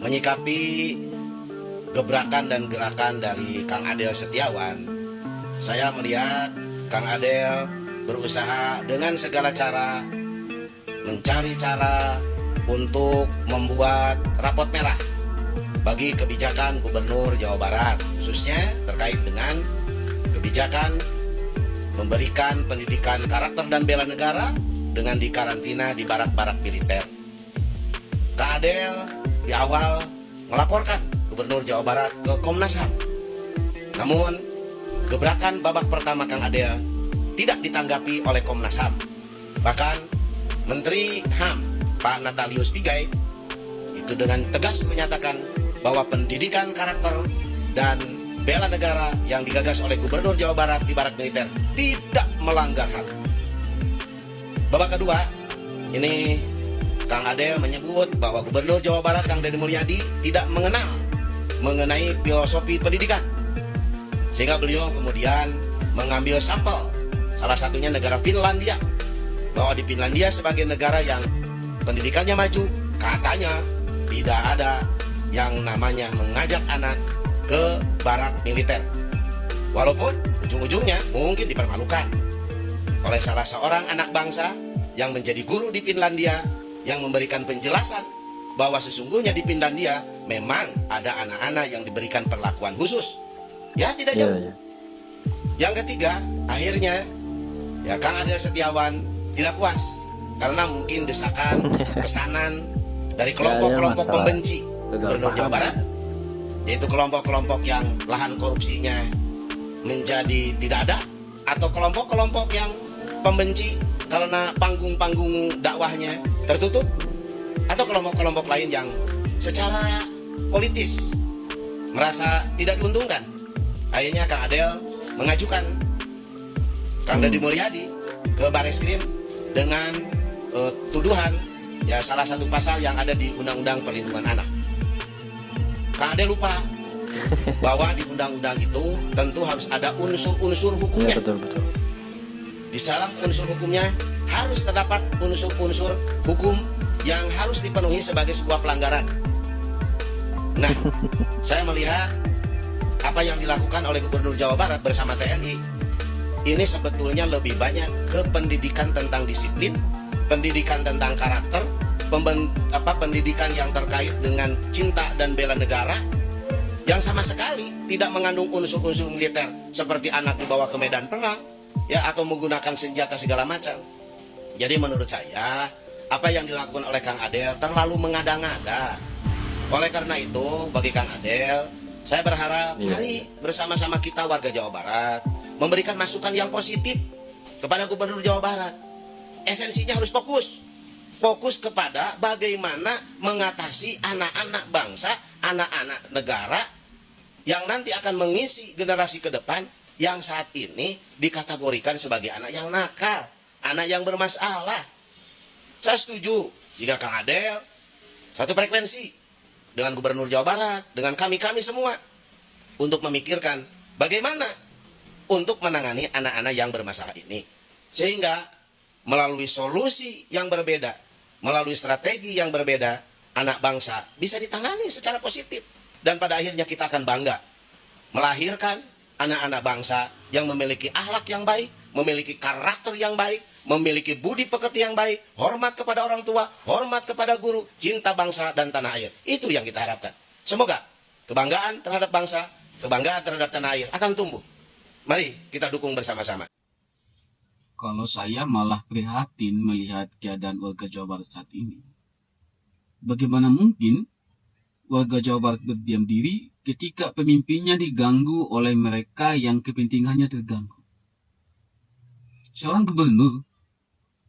Menyikapi gebrakan dan gerakan dari Kang Adel Setiawan, saya melihat Kang Adel berusaha dengan segala cara mencari cara untuk membuat rapot merah bagi kebijakan Gubernur Jawa Barat, khususnya terkait dengan kebijakan memberikan pendidikan karakter dan bela negara dengan dikarantina di barak-barak militer. Kang Adel di awal melaporkan Gubernur Jawa Barat ke Komnas HAM. Namun, gebrakan babak pertama Kang Adel tidak ditanggapi oleh Komnas HAM. Bahkan, Menteri HAM, Pak Natalius Pigai, itu dengan tegas menyatakan bahwa pendidikan karakter dan bela negara yang digagas oleh Gubernur Jawa Barat di barak militer tidak melanggar HAM. Babak kedua, ini Kang Adel menyebut bahwa Gubernur Jawa Barat Kang Deddy Mulyadi tidak mengenal mengenai filosofi pendidikan. Sehingga beliau kemudian mengambil sampel salah satunya negara Finlandia. Bahwa di Finlandia sebagai negara yang pendidikannya maju, katanya tidak ada yang namanya mengajak anak ke barak militer. Walaupun ujung-ujungnya mungkin dipermalukan oleh salah seorang anak bangsa yang menjadi guru di Finlandia, yang memberikan penjelasan bahwa sesungguhnya di Finlandia memang ada anak-anak yang diberikan perlakuan khusus. Ya, tidak jauh. Yang ketiga, akhirnya ya Kang Adel Setiawan tidak puas karena mungkin desakan, pesanan dari kelompok-kelompok pembenci Gubernur Jawa Barat, yaitu kelompok-kelompok yang lahan korupsinya menjadi tidak ada, atau kelompok-kelompok yang pembenci karena panggung-panggung dakwahnya tertutup, atau kelompok-kelompok lain yang secara politis merasa tidak diuntungkan. Akhirnya Kang Adel mengajukan Kang Deddy Mulyadi ke Bareskrim dengan tuduhan ya salah satu pasal yang ada di Undang-Undang Perlindungan Anak. Kang Adel lupa bahwa di undang-undang itu tentu harus ada unsur-unsur hukumnya. Ya, betul. Di dalam unsur hukumnya harus terdapat unsur-unsur hukum yang harus dipenuhi sebagai sebuah pelanggaran. Nah, saya melihat apa yang dilakukan oleh Gubernur Jawa Barat bersama TNI ini sebetulnya lebih banyak ke pendidikan tentang disiplin, pendidikan tentang karakter, pendidikan yang terkait dengan cinta dan bela negara, yang sama sekali tidak mengandung unsur-unsur militer seperti anak dibawa ke medan perang, ya, atau menggunakan senjata segala macam. Jadi menurut saya apa yang dilakukan oleh Kang Adel terlalu mengada-ngada. Oleh karena itu, bagi Kang Adel, saya berharap mari bersama-sama kita warga Jawa Barat memberikan masukan yang positif kepada Gubernur Jawa Barat. Esensinya harus fokus kepada bagaimana mengatasi anak-anak bangsa, anak-anak negara yang nanti akan mengisi generasi ke depan yang saat ini dikategorikan sebagai anak yang nakal, anak yang bermasalah. Saya setuju jika Kang Adel satu frekuensi dengan Gubernur Jawa Barat, dengan kami-kami semua untuk memikirkan bagaimana untuk menangani anak-anak yang bermasalah ini. Sehingga melalui solusi yang berbeda, melalui strategi yang berbeda, anak bangsa bisa ditangani secara positif. Dan pada akhirnya kita akan bangga melahirkan anak-anak bangsa yang memiliki akhlak yang baik, memiliki karakter yang baik, memiliki budi pekerti yang baik, hormat kepada orang tua, hormat kepada guru, cinta bangsa dan tanah air. Itu yang kita harapkan. Semoga kebanggaan terhadap bangsa, kebanggaan terhadap tanah air akan tumbuh. Mari kita dukung bersama-sama. Kalau saya malah prihatin melihat keadaan warga Jawa Barat saat ini. Bagaimana mungkin warga Jawa Barat berdiam diri ketika pemimpinnya diganggu oleh mereka yang kepentingannya terganggu? Seorang gubernur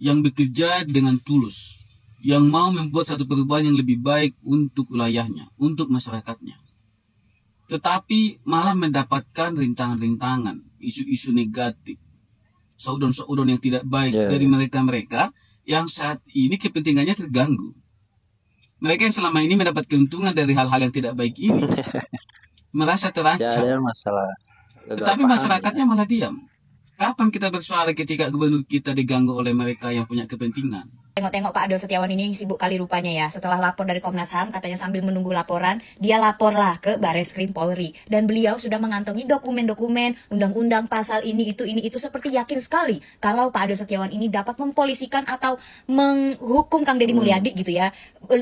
yang bekerja dengan tulus, yang mau membuat satu perubahan yang lebih baik untuk wilayahnya, untuk masyarakatnya, tetapi malah mendapatkan rintangan-rintangan, isu-isu negatif, saudon-saudon yang tidak baik dari mereka-mereka yang saat ini kepentingannya terganggu. Mereka yang selama ini mendapat keuntungan dari hal-hal yang tidak baik ini merasa terancam. Tetapi masyarakatnya malah diam. Kapan kita bersuara ketika gubernur kita diganggu oleh mereka yang punya kepentingan? Tengok-tengok Pak Adel Setiawan ini sibuk kali rupanya ya. Setelah lapor dari Komnas HAM, katanya sambil menunggu laporan, dia laporlah ke Barreskrim Polri. Dan beliau sudah mengantongi dokumen-dokumen, undang-undang, pasal ini, itu. Seperti yakin sekali kalau Pak Adel Setiawan ini dapat mempolisikan atau menghukum Kang Deddy Mulyadi gitu ya.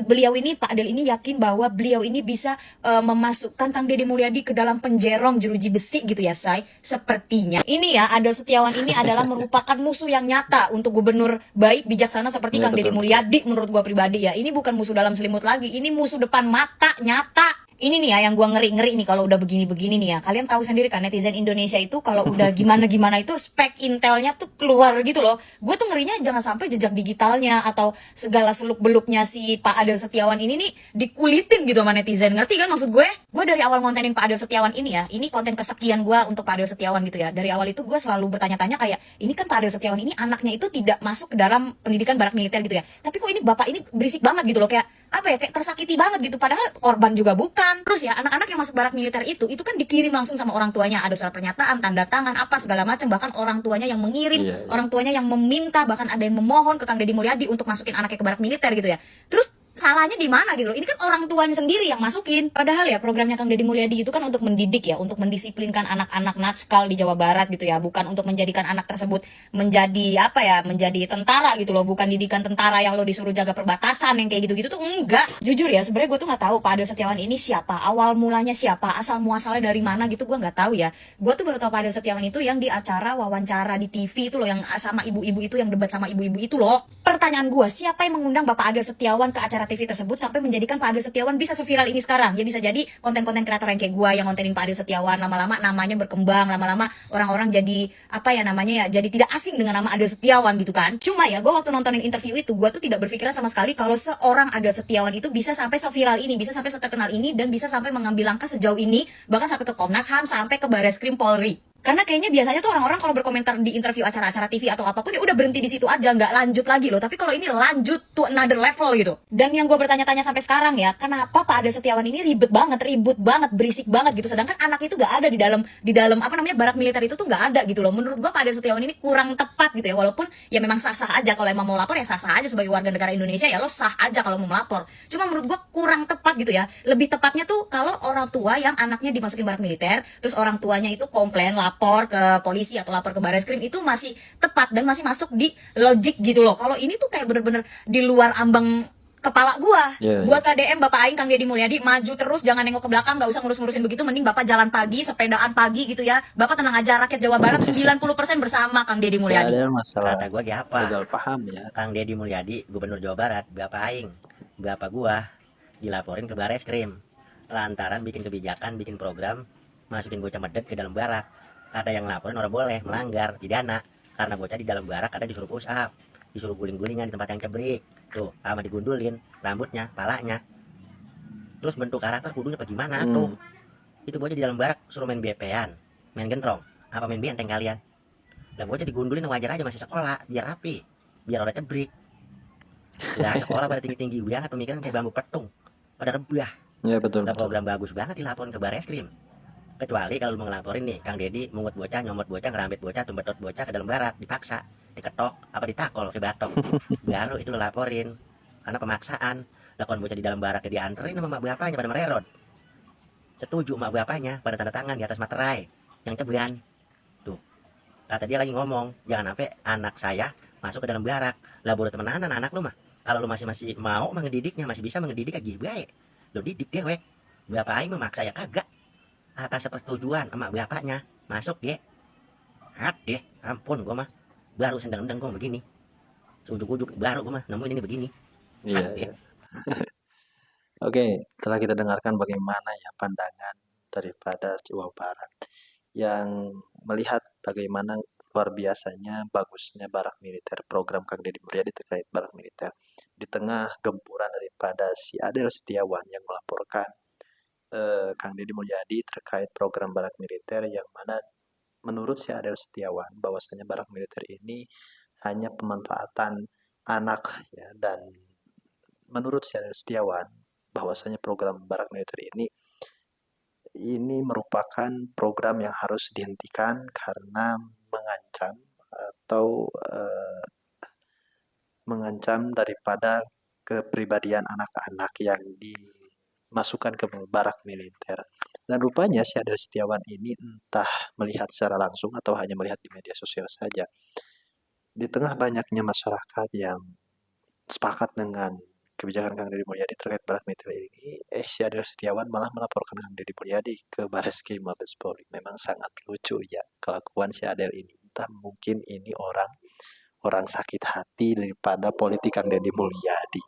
Beliau ini, Pak Adel ini yakin bahwa beliau ini bisa memasukkan Kang Deddy Mulyadi ke dalam penjerong jeruji besi gitu ya, Say. Sepertinya. Ini ya, Adel Setiawan ini adalah merupakan musuh yang nyata untuk gubernur baik, bijaksana seperti Iya, Kang Deddy betul. Mulyadi menurut gua pribadi ya. Ini bukan musuh dalam selimut lagi, ini musuh depan mata, nyata. Ini nih ya yang gua ngeri-ngeri nih kalau udah begini-begini nih ya. Kalian tahu sendiri kan netizen Indonesia itu kalau udah gimana-gimana itu spek intelnya tuh keluar gitu loh. Gue tuh ngerinya jangan sampai jejak digitalnya atau segala seluk-beluknya si Pak Adel Setiawan ini nih dikulitin gitu sama netizen. Ngerti kan maksud gue? Gue dari awal ngontenin Pak Adel Setiawan ini ya, ini konten kesekian gue untuk Pak Adel Setiawan gitu ya. Dari awal itu gue selalu bertanya-tanya kayak, ini kan Pak Adel Setiawan ini anaknya itu tidak masuk ke dalam pendidikan barak militer gitu ya. Tapi kok ini bapak ini berisik banget gitu loh, kayak apa ya, kayak tersakiti banget gitu, padahal korban juga bukan. Terus ya anak-anak yang masuk barak militer itu kan dikirim langsung sama orang tuanya, ada surat pernyataan, tanda tangan, apa segala macam, bahkan orang tuanya yang mengirim, Iya, iya. orang tuanya yang meminta, bahkan ada yang memohon ke Kang Deddy Mulyadi untuk masukin anaknya ke barak militer gitu ya. Terus salahnya di mana gitu loh? Ini kan orang tuanya sendiri yang masukin. Padahal ya programnya Kang Deddy Mulyadi itu kan untuk mendidik ya, untuk mendisiplinkan anak-anak nakskal di Jawa Barat gitu ya, bukan untuk menjadikan anak tersebut menjadi apa ya, menjadi tentara gitu loh, bukan didikan tentara yang lo disuruh jaga perbatasan yang kayak gitu-gitu tuh enggak. Jujur ya, sebenarnya gue tuh nggak tahu Pak Adel Setiawan ini siapa, awal mulanya siapa, asal muasalnya dari mana gitu gue nggak tahu ya. Gue tuh baru tahu Pak Adel Setiawan itu yang di acara wawancara di TV itu loh, yang sama ibu-ibu itu, yang debat sama ibu-ibu itu loh. Pertanyaan gue, siapa yang mengundang Bapak Adel Setiawan ke acara TV tersebut sampai menjadikan Pak Adel Setiawan bisa seviral ini sekarang? Ya bisa jadi konten-konten kreator yang kayak gue yang ngontenin Pak Adel Setiawan, lama-lama namanya berkembang, lama-lama orang-orang jadi apa ya namanya ya, jadi tidak asing dengan nama Adel Setiawan gitu kan. Cuma ya gue waktu nontonin interview itu, gue tuh tidak berpikiran sama sekali kalau seorang Adel Setiawan itu bisa sampai seviral ini, bisa sampai seterkenal ini, dan bisa sampai mengambil langkah sejauh ini, bahkan sampai ke Komnas HAM, sampai ke Barreskrim Polri. Karena kayaknya biasanya tuh orang-orang kalau berkomentar di interview acara-acara TV atau apapun ya udah berhenti di situ aja, nggak lanjut lagi loh. Tapi kalau ini lanjut to another level gitu. Dan yang gue bertanya-tanya sampai sekarang ya, kenapa Pak Adel Setiawan ini ribut banget, berisik banget gitu. Sedangkan anak itu nggak ada di dalam apa namanya barak militer itu tuh nggak ada gitu loh. Menurut gue Pak Adel Setiawan ini kurang tepat gitu ya. Walaupun ya memang sah-sah aja kalau emang mau lapor ya sah-sah aja sebagai warga negara Indonesia, ya lo sah aja kalau mau melapor. Cuma menurut gue kurang tepat gitu ya. Lebih tepatnya tuh kalau orang tua yang anaknya dimasukin barak militer, terus orang tuanya itu komplain, lapor ke polisi atau lapor ke Barreskrim, itu masih tepat dan masih masuk di logik gitu loh. Kalau ini tuh kayak bener-bener di luar ambang kepala gua. Iya, Buat KDM Bapak Aing Kang Deddy Mulyadi, maju terus, jangan nengok ke belakang, nggak usah ngurus-ngurusin begitu, mending Bapak jalan pagi, sepedaan pagi gitu ya. Bapak tenang aja, rakyat Jawa Barat 90% bersama Kang Deddy Mulyadi. Saya ada masalah Kata gua apa? gagal paham ya. Kang Deddy Mulyadi, Gubernur Jawa Barat, Bapak Aing, Bapak gua dilaporin ke Barreskrim lantaran bikin kebijakan, bikin program, masukin bocah medek ke dalam barak. Kata yang laporin orang boleh melanggar pidana karena bocah di dalam barak ada disuruh push up, disuruh guling-gulingan di tempat yang cebrik, tuh sama digundulin rambutnya, palanya. Terus bentuk karakter kudunya apa gimana tuh? Itu bocah di dalam barak suruh main BP-an, main gentrong, apa main benteng kalian? Lah bocah digundulin wajar aja, masih sekolah, biar rapi, biar orang cebrik. Lah sekolah pada tinggi-tinggi banget, pemikiran kayak bambu petung, pada rebah. Ya betul Udah betul. program bagus banget dilaporin ke Barreskrim. Kecuali kalau lu mau ngelaporin nih, Kang Deddy mungut bocah, nyomot bocah, ngerambit bocah, tumbetot bocah ke dalam barak, dipaksa, diketok, apa ditakol ke batok. Baru itu lu laporin. Karena pemaksaan. Lah kalau bocah di dalam barak dianterin sama mak bapaknya pada mererot. Setuju mak bapaknya pada tanda tangan di atas materai yang ceban. Tuh. Kata dia lagi ngomong, jangan sampai anak saya masuk ke dalam barak. Lah bodoh temenan anak lu mah. Kalau lu masih mau mengedidiknya, masih bisa mengedidik lagi baik. Lu didik dia weh. Bapak aing memaksa ya kagak. Atas persetujuan sama bapaknya masuk ya. Deh, ampun gua mah baru sendang-sendang gua begini. Ujuk-ujuk baru gua mah nemuin ini begini. Iya, Deh. iya. Oke, telah kita dengarkan bagaimana ya pandangan daripada Jawa Barat yang melihat bagaimana luar biasanya bagusnya barak militer, program Kang Deddy Mulyadi terkait barak militer. Di tengah gempuran daripada si Adel Setiawan yang melaporkan Kang Deddy Mulyadi terkait program barak militer, yang mana menurut si Adel Setiawan bahwasanya barak militer ini hanya pemanfaatan anak ya, dan menurut si Adel Setiawan bahwasanya program barak militer ini merupakan program yang harus dihentikan karena mengancam atau mengancam daripada kepribadian anak-anak yang dimasukkan ke barak militer. Dan rupanya si Adel Setiawan ini entah melihat secara langsung atau hanya melihat di media sosial saja. Di tengah banyaknya masyarakat yang sepakat dengan kebijakan Kang Deddy Mulyadi terkait barak militer ini, si Adel Setiawan malah melaporkan Kang Deddy Mulyadi ke Bareskrim Mabes Polri. Memang sangat lucu ya kelakuan si Adel ini. Entah mungkin ini orang sakit hati daripada politik Kang Deddy Mulyadi.